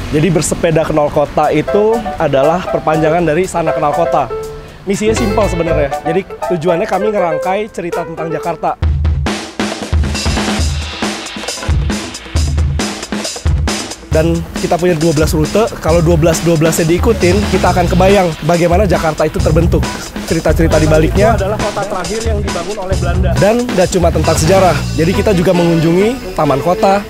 Jadi bersepeda kenal kota itu adalah perpanjangan dari Sana Kenal Kota. Misinya simpel sebenarnya. Jadi tujuannya kami ngerangkai cerita tentang Jakarta. Dan kita punya 12 rute, kalau 12-12-nya diikutin, kita akan kebayang bagaimana Jakarta itu terbentuk. Cerita-cerita di baliknya adalah kota terakhir yang dibangun oleh Belanda. Dan gak cuma tentang sejarah, jadi kita juga mengunjungi taman kota,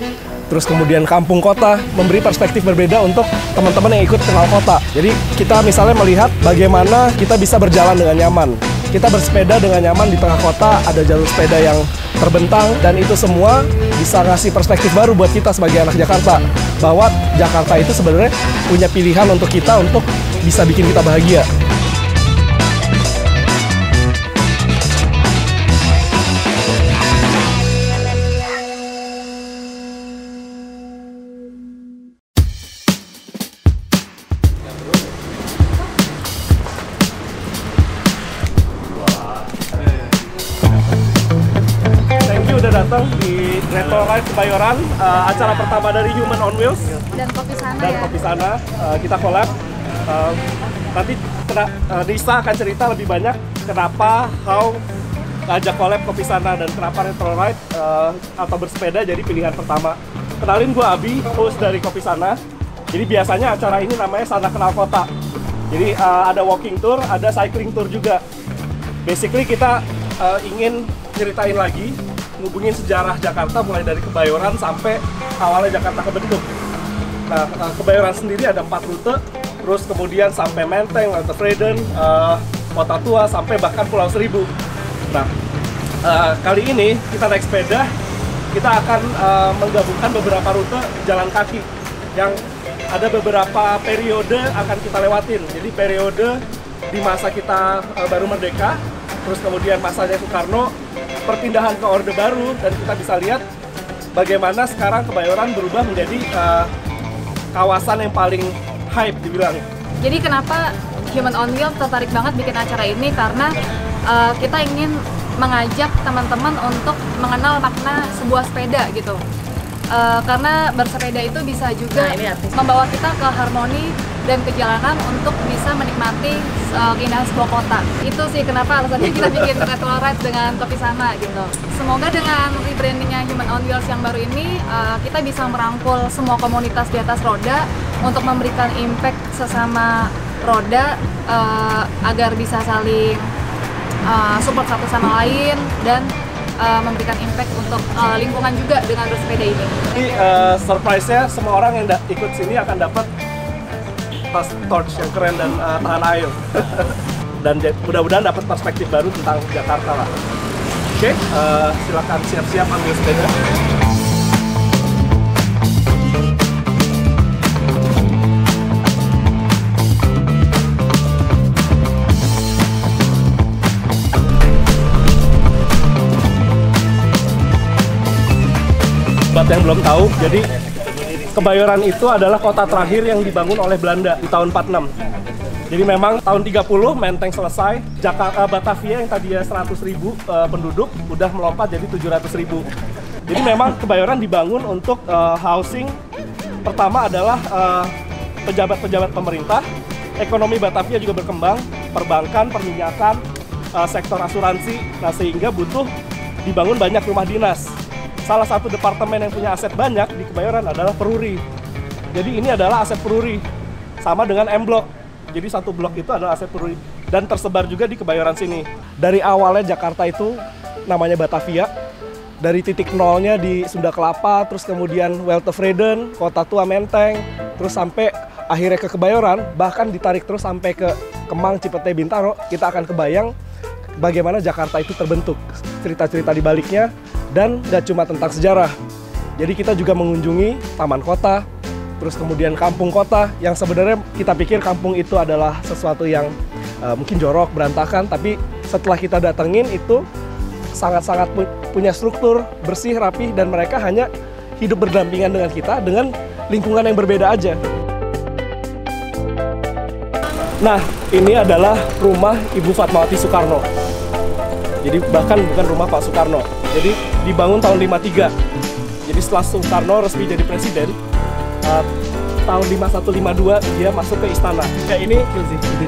terus kemudian kampung kota, memberi perspektif berbeda untuk teman-teman yang ikut kenal kota. Jadi kita misalnya melihat bagaimana kita bisa berjalan dengan nyaman. Kita bersepeda dengan nyaman di tengah kota, ada jalur sepeda yang terbentang, dan itu semua bisa ngasih perspektif baru buat kita sebagai anak Jakarta. Bahwa Jakarta itu sebenarnya punya pilihan untuk kita untuk bisa bikin kita bahagia. Udah datang di Retro Ride Kebayoran, acara pertama dari Human on Wheels dan Kopi Sana. Kopi Sana, kita collab. Nanti Risa akan cerita lebih banyak kenapa ngajak collab Kopi Sana dan kenapa Retro Ride atau bersepeda jadi pilihan pertama. Kenalin, gue Abi, host dari Kopi Sana. Jadi biasanya acara ini namanya Sana Kenal Kota. Jadi ada walking tour, ada cycling tour juga. Basically kita ingin ceritain lagi, ngubungin sejarah Jakarta mulai dari Kebayoran sampai awalnya Jakarta kebentuk. Nah, Kebayoran sendiri ada 4 rute, terus kemudian sampai Menteng, Walter Freden, Kota Tua, sampai bahkan Pulau Seribu. Nah, kali ini kita naik sepeda, kita akan menggabungkan beberapa rute jalan kaki yang ada beberapa periode akan kita lewatin. Jadi periode di masa kita baru merdeka, terus kemudian masanya Soekarno, perpindahan ke Orde Baru, dan kita bisa lihat bagaimana sekarang Kebayoran berubah menjadi kawasan yang paling hype dibilang. Jadi kenapa Human on Wheels tertarik banget bikin acara ini, karena kita ingin mengajak teman-teman untuk mengenal makna sebuah sepeda gitu. Karena bersepeda itu bisa juga membawa kita ke harmoni dan kejalanan untuk bisa menikmati keindahan sebuah kota. Itu sih kenapa alasannya kita bikin Retro Ride dengan Kopi Sana gitu. Semoga dengan rebrandingnya Human on Wheels yang baru ini, kita bisa merangkul semua komunitas di atas roda untuk memberikan impact sesama roda, agar bisa saling support satu sama lain dan memberikan impact untuk lingkungan juga dengan bersepeda ini. Jadi surprise-nya semua orang yang ikut sini akan dapat tas torch yang keren dan tahan air. Dan mudah-mudahan dapat perspektif baru tentang Jakarta lah. Oke, silakan siap-siap ambil sepeda. Buat yang belum tahu, jadi Kebayoran itu adalah kota terakhir yang dibangun oleh Belanda di tahun 46. Jadi memang tahun 30 Menteng selesai, Batavia yang tadinya 100.000 penduduk udah melompat jadi 700.000. Jadi memang Kebayoran dibangun untuk housing. Pertama adalah pejabat-pejabat pemerintah, ekonomi Batavia juga berkembang, perbankan, perminyakan, sektor asuransi, nah sehingga butuh dibangun banyak rumah dinas. Salah satu departemen yang punya aset banyak di Kebayoran adalah Peruri. Jadi ini adalah aset Peruri, sama dengan M Block. Jadi satu blok itu adalah aset Peruri dan tersebar juga di Kebayoran sini. Dari awalnya Jakarta itu namanya Batavia, dari titik nolnya di Sunda Kelapa, terus kemudian Walter Freden, Kota Tua, Menteng, terus sampai akhirnya ke Kebayoran, bahkan ditarik terus sampai ke Kemang, Cipete, Bintaro, kita akan kebayang bagaimana Jakarta itu terbentuk, cerita-cerita di baliknya. Dan gak cuma tentang sejarah, jadi kita juga mengunjungi taman kota, terus kemudian kampung kota, yang sebenarnya kita pikir kampung itu adalah sesuatu yang mungkin jorok, berantakan, tapi setelah kita datengin itu sangat-sangat punya struktur, bersih, rapih, dan mereka hanya hidup berdampingan dengan kita, dengan lingkungan yang berbeda aja. Nah, ini adalah rumah Ibu Fatmawati Soekarno. Jadi bahkan bukan rumah Pak Soekarno. Jadi dibangun tahun 53. Jadi setelah Soekarno resmi jadi presiden, tahun 5152 dia masuk ke istana. Kayak ini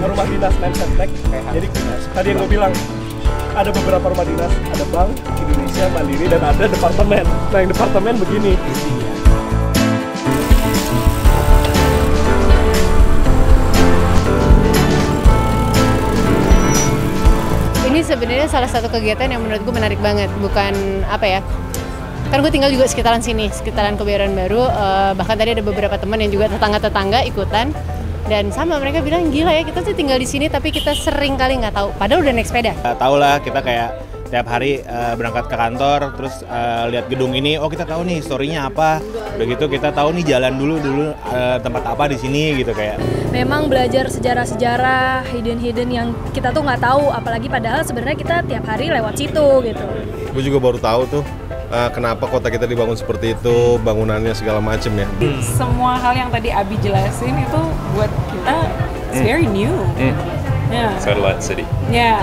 rumah dinas Menseknek. Jadi tadi yang gue bilang ada beberapa rumah dinas, ada Bank Indonesia Mandiri dan ada departemen. Nah yang departemen begini. Ini sebenarnya salah satu kegiatan yang menurut gue menarik banget, bukan apa ya, kan gue tinggal juga sekitaran sini, sekitaran Kebayoran Baru, bahkan tadi ada beberapa teman yang juga tetangga-tetangga ikutan, dan sama mereka bilang gila ya kita tuh tinggal di sini tapi kita sering kali nggak tahu, padahal udah naik sepeda. Tahu lah kita kayak tiap hari berangkat ke kantor, terus lihat gedung ini, oh kita tahu nih historinya apa, udah gitu kita tahu nih jalan dulu tempat apa di sini gitu kayak. Memang belajar sejarah-sejarah hidden yang kita tuh nggak tahu, apalagi padahal sebenarnya kita tiap hari lewat situ gitu. Gue juga baru tahu tuh kenapa kota kita dibangun seperti itu, bangunannya segala macem ya. Semua hal yang tadi Abi jelasin itu buat kita it's very new. Yeah. Satellite City. Yeah.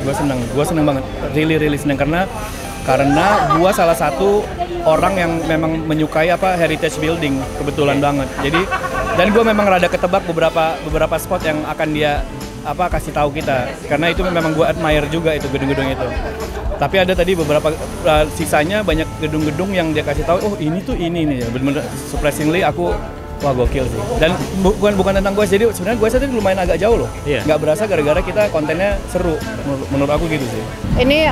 Gue seneng banget, really seneng karena gue salah satu orang yang memang menyukai heritage building, kebetulan banget. Jadi dan gue memang rada ketebak beberapa spot yang akan dia kasih tahu kita, karena itu memang gue admire juga itu gedung-gedung itu. Tapi ada tadi beberapa sisanya banyak gedung-gedung yang dia kasih tahu, oh ini tuh ini nih, bener-bener surprisingly aku wah gokil sih. Dan bukan tentang gue, jadi sebenarnya gue tadi lumayan agak jauh loh. Nggak berasa gara-gara kita kontennya seru, menurut aku gitu sih. Ini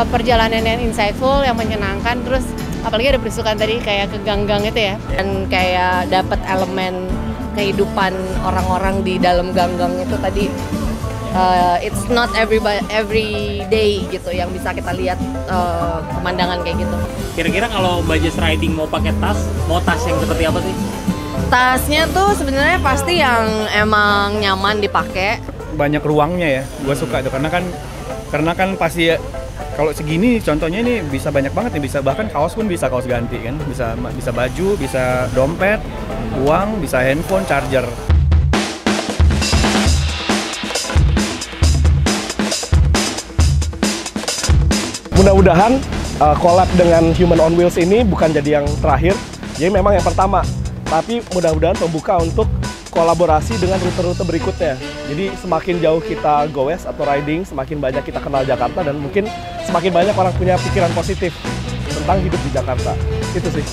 perjalanan yang insightful, yang menyenangkan, terus apalagi ada berusukan tadi kayak ke gang-gang itu ya. Dan kayak dapat elemen kehidupan orang-orang di dalam gang-gang itu tadi. It's not every day gitu yang bisa kita lihat pemandangan kayak gitu. Kira-kira kalau budget riding mau pakai tas, mau tas yang seperti apa sih? Tasnya tuh sebenarnya pasti yang emang nyaman dipakai. Banyak ruangnya ya, gue suka itu karena kan pasti ya, kalau segini contohnya ini bisa banyak banget nih, bisa bahkan kaos pun bisa kaos ganti kan, bisa baju, bisa dompet, uang, bisa handphone, charger. Mudah-mudahan collab dengan Human on Wheels ini bukan jadi yang terakhir, jadi memang yang pertama. Tapi mudah-mudahan membuka untuk kolaborasi dengan rute-rute berikutnya. Jadi semakin jauh kita goes atau riding, semakin banyak kita kenal Jakarta dan mungkin semakin banyak orang punya pikiran positif tentang hidup di Jakarta. Itu sih.